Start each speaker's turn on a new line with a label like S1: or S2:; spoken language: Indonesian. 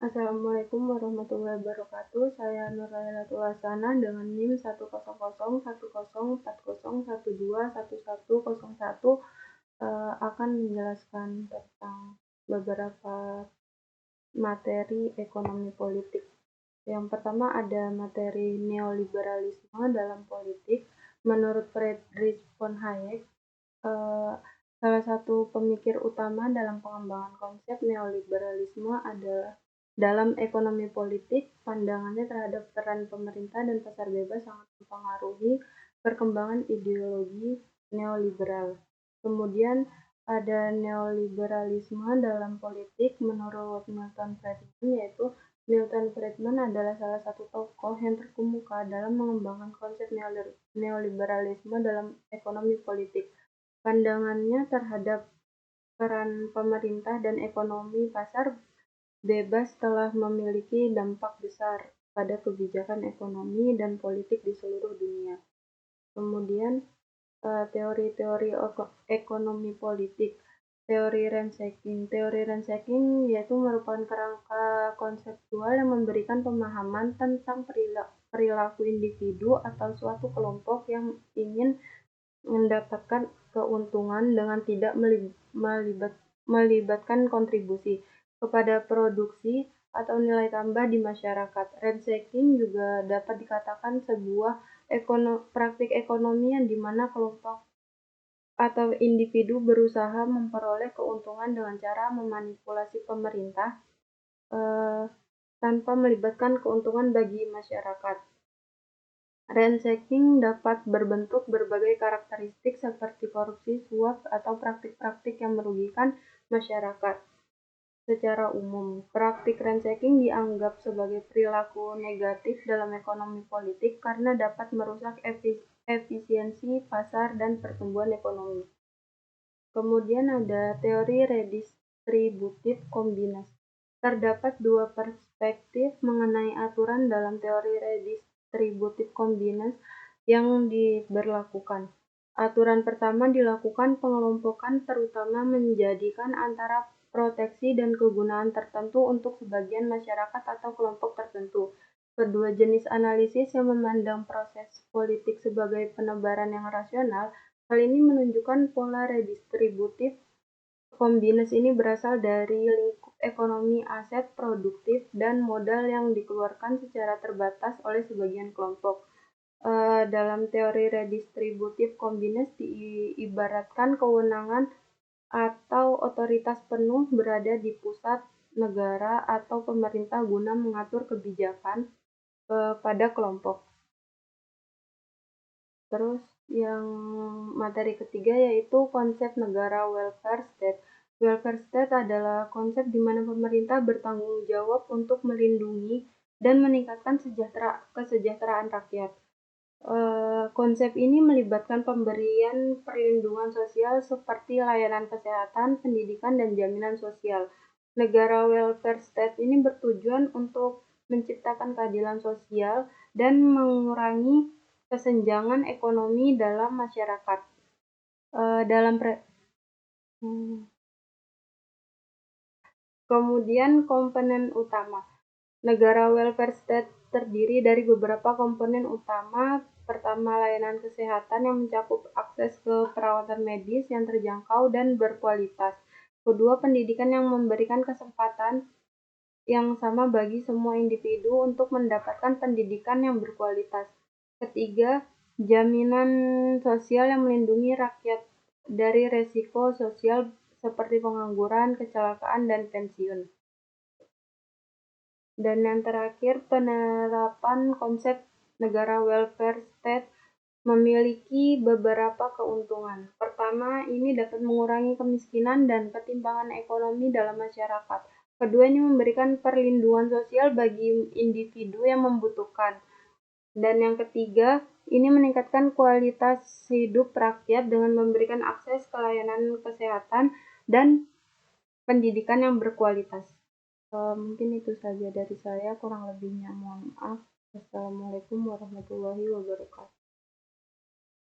S1: Assalamualaikum warahmatullahi wabarakatuh. Saya Nurhaylatul Hasanah dengan NIM 10010401101 akan menjelaskan tentang beberapa materi ekonomi politik. Yang pertama ada materi neoliberalisme dalam politik. Menurut Friedrich von Hayek, salah satu pemikir utama dalam pengembangan konsep neoliberalisme adalah dalam ekonomi politik, pandangannya terhadap peran pemerintah dan pasar bebas sangat mempengaruhi perkembangan ideologi neoliberal. Kemudian ada neoliberalisme dalam politik menurut Milton Friedman, yaitu Milton Friedman adalah salah satu tokoh yang terkemuka dalam mengembangkan konsep neoliberalisme dalam ekonomi politik. Pandangannya terhadap peran pemerintah dan ekonomi pasar bebas telah memiliki dampak besar pada kebijakan ekonomi dan politik di seluruh dunia. Kemudian teori-teori ekonomi politik. Teori Renshaking. Teori Renshaking yaitu merupakan kerangka konseptual yang memberikan pemahaman tentang perilaku individu atau suatu kelompok yang ingin mendapatkan keuntungan dengan tidak melibatkan kontribusi kepada produksi atau nilai tambah di masyarakat. Renshaking juga dapat dikatakan sebuah praktik ekonomi yang dimana kelompok atau individu berusaha memperoleh keuntungan dengan cara memanipulasi pemerintah tanpa melibatkan keuntungan bagi masyarakat. Renshaking dapat berbentuk berbagai karakteristik seperti korupsi, suap, atau praktik-praktik yang merugikan masyarakat. Secara umum, praktik renshaking dianggap sebagai perilaku negatif dalam ekonomi politik karena dapat merusak efisiensi pasar dan pertumbuhan ekonomi. Kemudian ada teori redistributif kombinasi. Terdapat dua perspektif mengenai aturan dalam teori redistributif kombinasi yang diberlakukan. Aturan pertama dilakukan pengelompokan terutama menjadikan antara proteksi dan kegunaan tertentu untuk sebagian masyarakat atau kelompok tertentu. Kedua jenis analisis yang memandang proses politik sebagai penebaran yang rasional. Hal ini menunjukkan pola redistributif kombinasi ini berasal dari lingkup ekonomi aset produktif dan modal yang dikeluarkan secara terbatas oleh sebagian kelompok. Dalam teori redistributif kombinasi diibaratkan kewenangan atau otoritas penuh berada di pusat negara atau pemerintah guna mengatur kebijakan pada kelompok. Terus yang materi ketiga yaitu konsep negara welfare state. Welfare state adalah konsep di mana pemerintah bertanggung jawab untuk melindungi dan meningkatkan kesejahteraan rakyat. Konsep ini melibatkan pemberian perlindungan sosial seperti layanan kesehatan, pendidikan, dan jaminan sosial. Negara welfare state ini bertujuan untuk menciptakan keadilan sosial dan mengurangi kesenjangan ekonomi dalam masyarakat. Kemudian komponen utama. Negara welfare state terdiri dari beberapa komponen utama. Pertama, layanan kesehatan yang mencakup akses ke perawatan medis yang terjangkau dan berkualitas. Kedua, pendidikan yang memberikan kesempatan yang sama bagi semua individu untuk mendapatkan pendidikan yang berkualitas. Ketiga, jaminan sosial yang melindungi rakyat dari resiko sosial seperti pengangguran, kecelakaan, dan pensiun. Dan yang terakhir, penerapan konsep negara welfare state memiliki beberapa keuntungan. Pertama, ini dapat mengurangi kemiskinan dan ketimpangan ekonomi dalam masyarakat. Kedua, ini memberikan perlindungan sosial bagi individu yang membutuhkan. Dan yang ketiga, ini meningkatkan kualitas hidup rakyat dengan memberikan akses ke layanan kesehatan dan pendidikan yang berkualitas. Mungkin itu saja dari saya, kurang lebihnya mohon maaf. Wassalamualaikum warahmatullahi wabarakatuh.